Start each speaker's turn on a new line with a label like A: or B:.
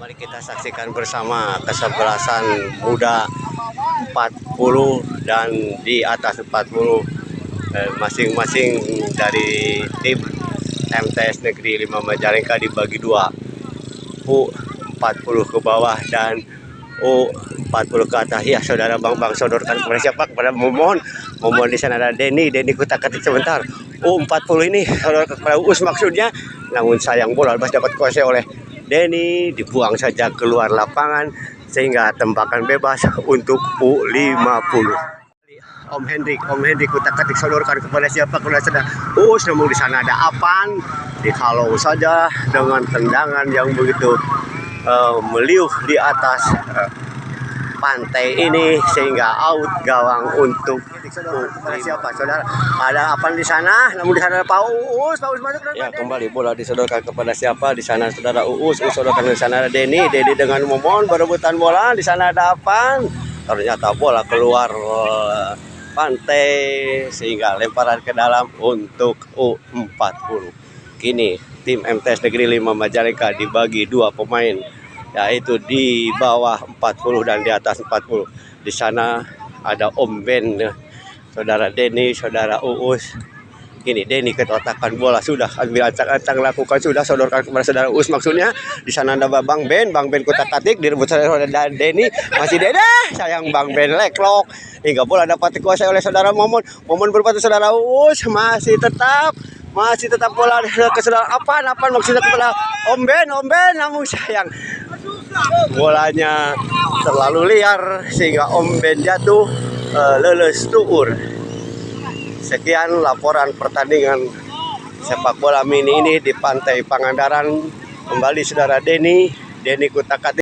A: Mari kita saksikan bersama kesebelasan muda 40 dan di atas 40 masing-masing dari tim MTS Negeri 5 Majalengka dibagi dua, U40 ke bawah dan U40 ke atas. Ya saudara, Bang sodorkan kepada siapa? Kepada Momon di sana ada Denny kutak-katik sebentar. U40 ini sodorkan kepada Uus maksudnya, namun sayang bola lepas dapat kuasai oleh Denny, dibuang saja keluar lapangan sehingga tembakan bebas untuk U50. Om Hendrik kutak-katik sodorkan kepada siapa? Kepada sedang Uus, namun di sana ada Apan, dihalau saja dengan tendangan yang begitu meliuh di atas pantai ini sehingga out gawang untuk siapa? Saudara, ada Apan di sana, namun di sana ada Paus masuk. Ya, kembali bola disodorkan kepada siapa? Di sana saudara Uus sodorkan, di sana ada Denny dengan Momon berebutan bola, di sana ada Apan. Ternyata bola keluar pantai sehingga lemparan ke dalam untuk U40. Kini tim MTS Negeri 5 Majalengka dibagi dua pemain, yaitu di bawah 40 dan di atas 40. Di sana ada Om Ben, saudara Denny, saudara Uus. Ini Denny ketotakan bola, sudah ambil ancang-ancang lakukan, sudah sodorkan kepada saudara Uus maksudnya. Di sana ada Bang Ben kutak-katik direbut saudara Denny, masih Denny, sayang Bang Ben leklok hingga bola dapat dikuasai oleh saudara Momon berpatu saudara Uus, masih tetap bola ke saudara Apan maksudnya kepada Om Ben, namun sayang bolanya terlalu liar sehingga Om Ben jatuh leles tuur. Sekian laporan pertandingan sepak bola mini ini di Pantai Pangandaran. Kembali saudara Denny kutak-katik.